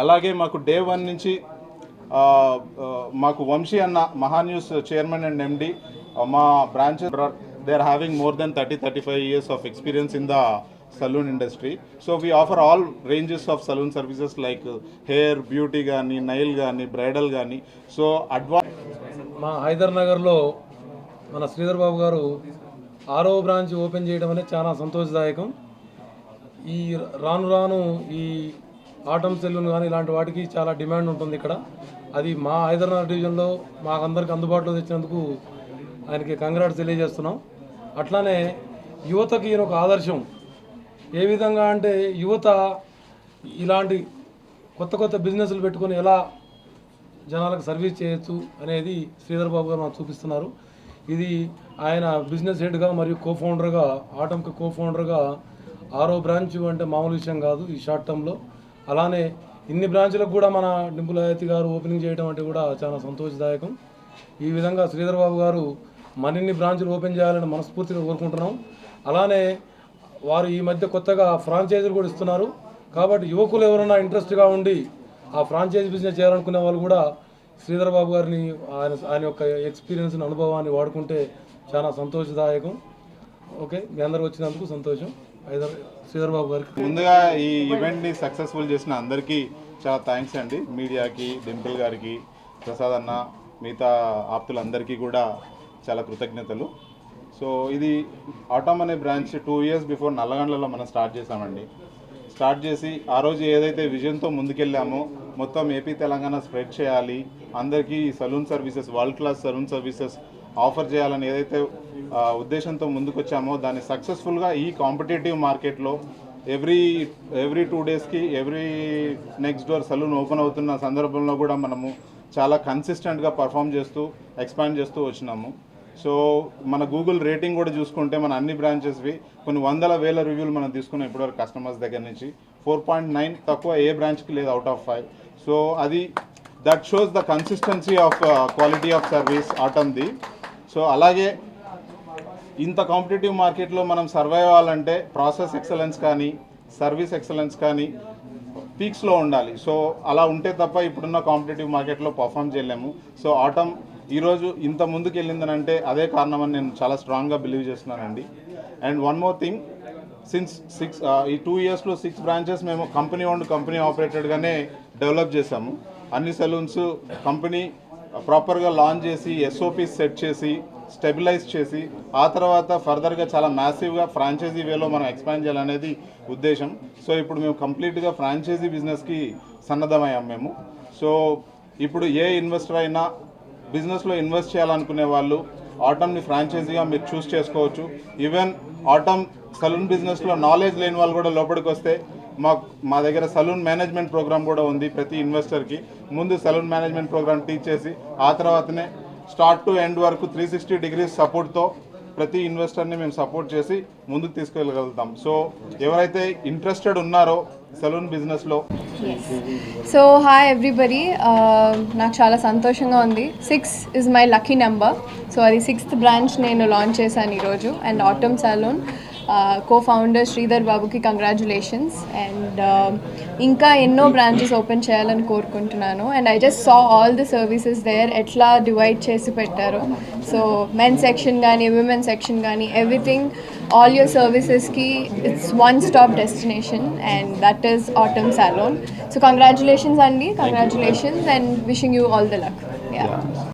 అలాగే మాకు డే 1 నుంచి మాకు వంశీ అన్న మహాన్యూస్ చైర్మన్ అండ్ ఎండి మా branches they are having more than 30-35 years of experience in the saloon industry. So we offer all ranges of saloon services like hair, beauty gaani, nail gaani, bridal gaani. So మా హైదర్ నగర్లో మన శ్రీధర్ బాబు గారు 6వ branch open చేయడం అనేది చాలా సంతోషదాయకం. ఈ రాను ఈ ఆటం సెలూన్ కానీ ఇలాంటి వాటికి చాలా డిమాండ్ ఉంటుంది ఇక్కడ. అది మా హైదరాబాద్ డివిజన్లో మాకందరికి అందుబాటులో తెచ్చినందుకు ఆయనకి కంగ్రాట్స్ తెలియజేస్తున్నాం. అట్లానే యువతకి ఈయన ఒక ఆదర్శం. ఏ విధంగా అంటే యువత ఇలాంటి కొత్త బిజినెస్లు పెట్టుకొని ఎలా జనాలకు సర్వీస్ చేయొచ్చు అనేది శ్రీధర్ బాబు గారు మాకు చూపిస్తున్నారు. ఇది ఆయన బిజినెస్ హెడ్గా మరియు కోఫౌండర్గా ఆటంకి కోఫౌండర్గా 6వ బ్రాంచ్ అంటే మామూలు విషయం కాదు ఈ షార్ట్ టర్మ్లో. అలానే ఇన్ని బ్రాంచ్లకు కూడా మన డింపుల్ హయాతి గారు ఓపెనింగ్ చేయడం అంటే కూడా చాలా సంతోషదాయకం. ఈ విధంగా శ్రీధర్ బాబు గారు మరిన్ని బ్రాంచ్లు ఓపెన్ చేయాలని మనస్ఫూర్తిగా కోరుకుంటున్నాం. అలానే వారు ఈ మధ్య కొత్తగా ఫ్రాంచైజీలు కూడా ఇస్తున్నారు. కాబట్టి యువకులు ఎవరైనా ఇంట్రెస్ట్గా ఉండి ఆ ఫ్రాంచైజీ బిజినెస్ చేయాలనుకునే వాళ్ళు కూడా శ్రీధర్ బాబు గారిని ఆయన యొక్క ఎక్స్పీరియన్స్ని అనుభవాన్ని వాడుకుంటే చాలా సంతోషదాయకం. ఓకే, మీ అందరూ వచ్చినందుకు సంతోషం. శ్రీధర్ బాబు గారికి ముందుగా ఈ ఈవెంట్ని సక్సెస్ఫుల్ చేసిన అందరికీ చాలా థ్యాంక్స్ అండి. మీడియాకి, డింపుల్ గారికి, ప్రసాద్ అన్న, మిగతా ఆప్తులందరికీ కూడా చాలా కృతజ్ఞతలు. సో ఇది ఆటమ్ అనే బ్రాంచ్ 2 years బిఫోర్ నల్లగండ్లలో మనం స్టార్ట్ చేసామండి. స్టార్ట్ చేసి ఆ రోజు ఏదైతే విజన్తో ముందుకెళ్ళామో మొత్తం ఏపీ తెలంగాణ స్ప్రెడ్ చేయాలి, అందరికీ salon services, world class salon services offer చేయాలని ఏదైతే ఉద్దేశంతో ముందుకొచ్చామో దాన్ని సక్సెస్ఫుల్గా ఈ కాంపిటేటివ్ మార్కెట్లో ఎవ్రీ 2 daysకి every next door salon open అవుతున్న సందర్భంలో కూడా మనము చాలా కన్సిస్టెంట్గా పర్ఫామ్ చేస్తూ ఎక్స్పాండ్ చేస్తూ వచ్చినాము. సో మన గూగుల్ రేటింగ్ కూడా చూసుకుంటే మన అన్ని బ్రాంచెస్వి కొన్ని 100,000 రివ్యూలు మనం తీసుకున్నాం ఇప్పటివరకు కస్టమర్స్ దగ్గర నుంచి. 4.9 తక్కువ ఏ బ్రాంచ్కి లేదు అవుట్ ఆఫ్ 5. సో అది that shows the consistency of quality of service ఆటమ్ది. సో అలాగే ఇంత కాంపిటేటివ్ మార్కెట్లో మనం సర్వైవ్ అవ్వాలంటే ప్రాసెస్ ఎక్సలెన్స్ కానీ సర్వీస్ ఎక్సలెన్స్ కానీ పీక్స్లో ఉండాలి. సో అలా ఉంటే తప్ప ఇప్పుడున్న కాంపిటేటివ్ మార్కెట్లో పర్ఫామ్ చేయలేము. సో ఆటమ్ ఈరోజు ఇంత ముందుకు వెళ్ళిందనంటే అదే కారణమని నేను చాలా స్ట్రాంగ్గా బిలీవ్ చేస్తున్నానండి. And one more thing, since ఈ 2 yearsలో 6 branches మేము కంపెనీ ఓన్డ్ కంపెనీ ఆపరేటెడ్గానే డెవలప్ చేశాము. అన్ని సెలూన్స్ కంపెనీ ప్రాపర్గా లాంచ్ చేసి SOPs సెట్ చేసి స్టెబిలైజ్ చేసి ఆ తర్వాత ఫర్దర్గా చాలా మ్యాసివ్గా ఫ్రాంచైజీ వేలో మనం ఎక్స్పాండ్ చేయాలనేది ఉద్దేశం. సో ఇప్పుడు మేము కంప్లీట్గా ఫ్రాంచైజీ బిజినెస్కి సన్నద్ధమయ్యాం మేము. సో ఇప్పుడు ఏ ఇన్వెస్టర్ అయినా బిజినెస్లో ఇన్వెస్ట్ చేయాలనుకునే వాళ్ళు ఆటమ్ని ఫ్రాంచైజీగా మీరు చూస్ చేసుకోవచ్చు. ఈవెన్ ఆటమ్ సలూన్ బిజినెస్లో నాలెడ్జ్ లేని వాళ్ళు కూడా లోపలికి వస్తే మా దగ్గర సలూన్ మేనేజ్మెంట్ ప్రోగ్రామ్ కూడా ఉంది. ప్రతి ఇన్వెస్టర్కి ముందు సలూన్ మేనేజ్మెంట్ ప్రోగ్రామ్ టీచ్ చేసి ఆ తర్వాతనే స్టార్ట్ టు ఎండ్ వరకు 360 degrees సపోర్ట్తో ప్రతి ఇన్వెస్టర్ని మేము సపోర్ట్ చేసి ముందుకు తీసుకెళ్ళగలుగుతాం. సో ఎవరైతే ఇంట్రెస్టెడ్ ఉన్నారో సలూన్ బిజినెస్లో. సో హాయ్ ఎవ్రీబడి, నాకు చాలా సంతోషంగా ఉంది. 6 is my lucky number. So అది 6th బ్రాంచ్ నేను లాంచ్ చేశాను ఈరోజు. And atom saloon co-founder Sridhar బాబుకి కంగ్రాచులేషన్స్. అండ్ ఇంకా ఎన్నో బ్రాంచెస్ ఓపెన్ చేయాలని కోరుకుంటున్నాను. And I just saw all the services there, ఎట్లా డివైడ్ చేసి పెట్టారు. సో మెన్ సెక్షన్ కానీ విమెన్ సెక్షన్ కానీ everything, all your services ki it's one stop destination, and that is Autumn Salon. So congratulations Andy, congratulations, and wishing you all the luck. Yeah.